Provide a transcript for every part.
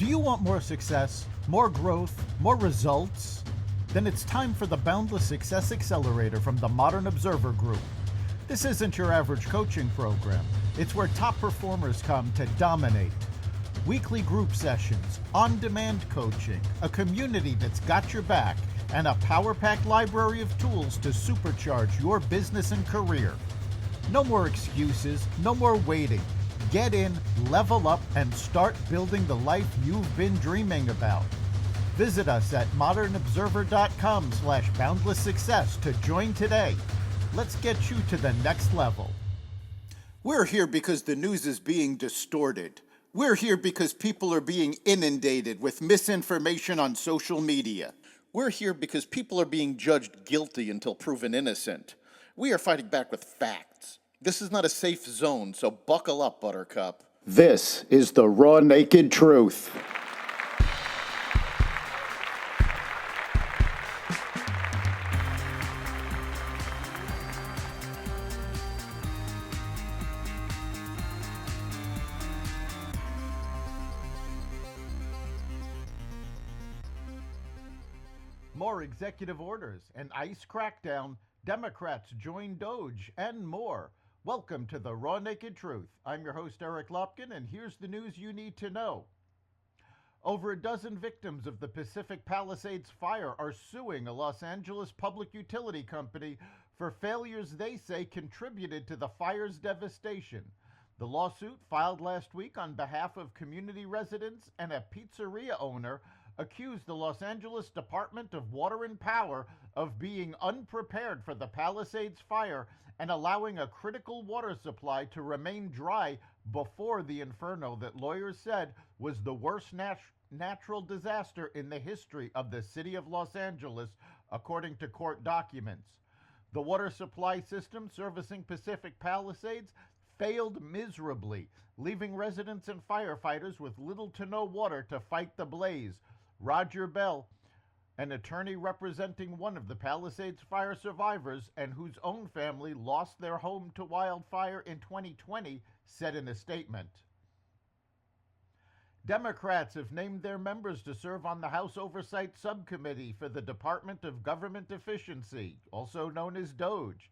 Do you want more success, more growth, more results? Then it's time for the Boundless Success Accelerator from the Modern Observer Group. This isn't your average coaching program. It's where top performers come to dominate. Weekly group sessions, on-demand coaching, a community that's got your back, and a power-packed library of tools to supercharge your business and career. No more excuses, no more waiting. Get in, level up, and start building the life you've been dreaming about. Visit us at modernobserver.com/boundlesssuccess to join today. Let's get you to the next level. We're here because the news is being distorted. We're here because people are being inundated with misinformation on social media. We're here because people are being judged guilty until proven innocent. We are fighting back with facts. This is not a safe zone, so buckle up, Buttercup. This is the raw, naked truth. More executive orders, an ICE crackdown, Democrats join Doge, and more. Welcome to the Raw Naked Truth. I'm your host, Eric Lopkin, and here's the news you need to know. Over a dozen victims of the Pacific Palisades fire are suing a Los Angeles public utility company for failures they say contributed to the fire's devastation. The lawsuit, filed last week on behalf of community residents and a pizzeria owner, accused the Los Angeles Department of Water and Power of being unprepared for the Palisades fire and allowing a critical water supply to remain dry before the inferno that lawyers said was the worst natural disaster in the history of the city of Los Angeles, according to court documents. The water supply system servicing Pacific Palisades failed miserably, leaving residents and firefighters with little to no water to fight the blaze. Roger Bell, an attorney representing one of the Palisades fire survivors and whose own family lost their home to wildfire in 2020, said in a statement. Democrats have named their members to serve on the House Oversight Subcommittee for the Department of Government Efficiency, also known as DOGE,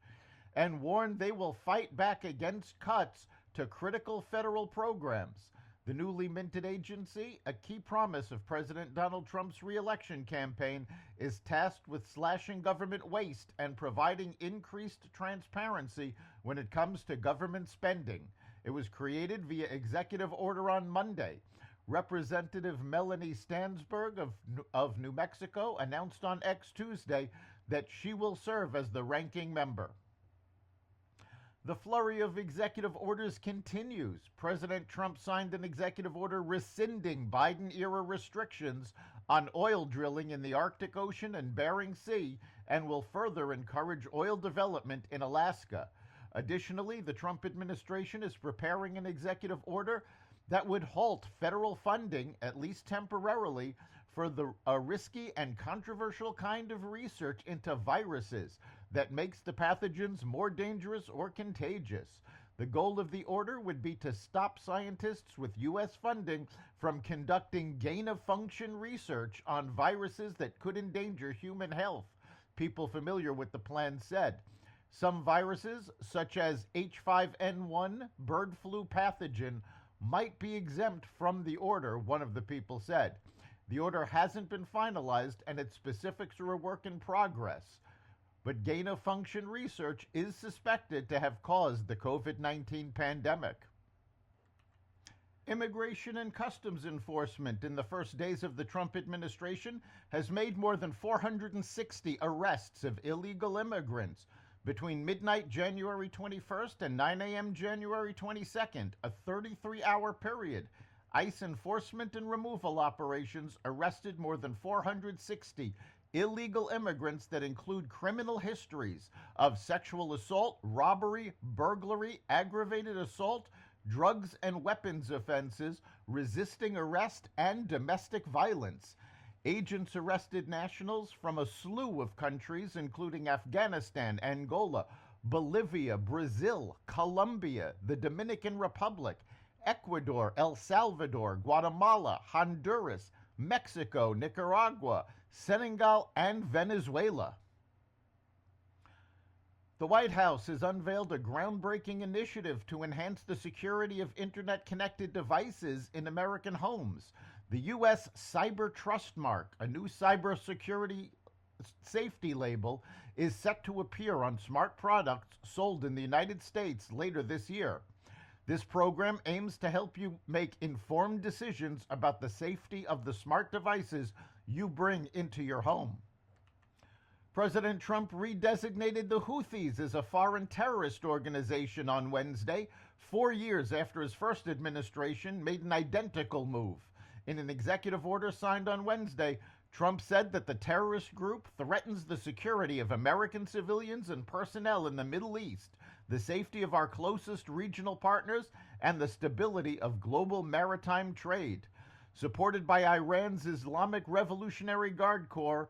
and warned they will fight back against cuts to critical federal programs. The newly minted agency, a key promise of President Donald Trump's re-election campaign, is tasked with slashing government waste and providing increased transparency when it comes to government spending. It was created via executive order on Monday. Representative Melanie Stansberg of New Mexico announced on X Tuesday that she will serve as the ranking member. The flurry of executive orders continues. President Trump signed an executive order rescinding Biden-era restrictions on oil drilling in the Arctic Ocean and Bering Sea and will further encourage oil development in Alaska. Additionally, the Trump administration is preparing an executive order that would halt federal funding, at least temporarily, for a risky and controversial kind of research into viruses that makes the pathogens more dangerous or contagious. The goal of the order would be to stop scientists with U.S. funding from conducting gain-of-function research on viruses that could endanger human health, people familiar with the plan said. Some viruses, such as H5N1 bird flu pathogen, might be exempt from the order, one of the people said. The order hasn't been finalized and its specifics are a work in progress, but gain-of-function research is suspected to have caused the COVID-19 pandemic. Immigration and Customs Enforcement in the first days of the Trump administration has made more than 460 arrests of illegal immigrants between midnight January 21st and 9 a.m. January 22nd, a 33-hour period. ICE enforcement and removal operations arrested more than 460 illegal immigrants that include criminal histories of sexual assault, robbery, burglary, aggravated assault, drugs and weapons offenses, resisting arrest, and domestic violence. Agents arrested nationals from a slew of countries, including Afghanistan, Angola, Bolivia, Brazil, Colombia, the Dominican Republic, Ecuador, El Salvador, Guatemala, Honduras, Mexico, Nicaragua, Senegal, and Venezuela. The White House has unveiled a groundbreaking initiative to enhance the security of internet-connected devices in American homes. The U.S. Cyber Trust Mark, a new cybersecurity safety label, is set to appear on smart products sold in the United States later this year. This program aims to help you make informed decisions about the safety of the smart devices you bring into your home. President Trump redesignated the Houthis as a foreign terrorist organization on Wednesday, 4 years after his first administration made an identical move. In an executive order signed on Wednesday, Trump said that the terrorist group threatens the security of American civilians and personnel in the Middle East, the safety of our closest regional partners, and the stability of global maritime trade. Supported by Iran's Islamic Revolutionary Guard Corps,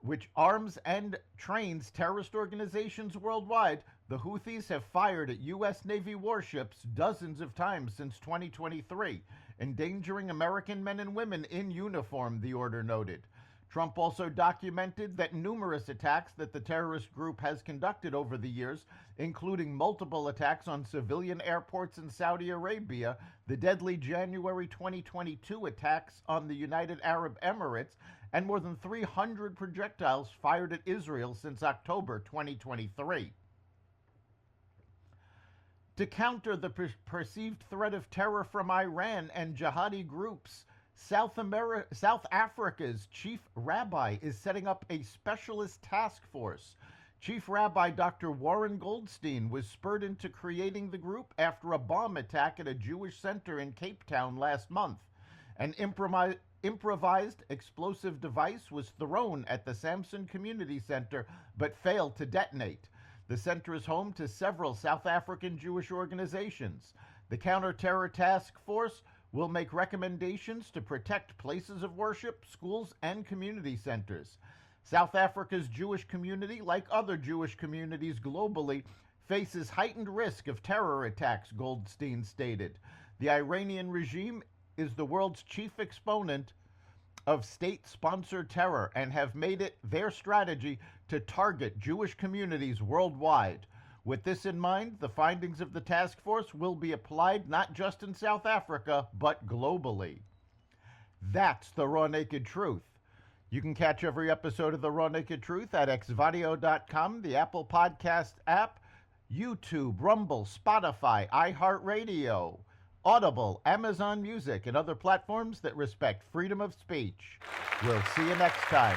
which arms and trains terrorist organizations worldwide, the Houthis have fired at U.S. Navy warships dozens of times since 2023, endangering American men and women in uniform, the order noted. Trump also documented that numerous attacks that the terrorist group has conducted over the years, including multiple attacks on civilian airports in Saudi Arabia, the deadly January 2022 attacks on the United Arab Emirates, and more than 300 projectiles fired at Israel since October 2023. To counter the perceived threat of terror from Iran and jihadi groups, South Africa's chief rabbi is setting up a specialist task force. Chief Rabbi Dr. Warren Goldstein was spurred into creating the group after a bomb attack at a Jewish center in Cape Town last month. An improvised explosive device was thrown at the Samson Community Center but failed to detonate. The center is home to several South African Jewish organizations. The Counter-Terror Task Force will make recommendations to protect places of worship, schools, and community centers. South Africa's Jewish community, like other Jewish communities globally, faces heightened risk of terror attacks, Goldstein stated. The Iranian regime is the world's chief exponent of state-sponsored terror and have made it their strategy to target Jewish communities worldwide. With this in mind, the findings of the task force will be applied not just in South Africa, but globally. That's the Raw Naked Truth. You can catch every episode of the Raw Naked Truth at xvadio.com, the Apple Podcast app, YouTube, Rumble, Spotify, iHeartRadio, Audible, Amazon Music, and other platforms that respect freedom of speech. We'll see you next time.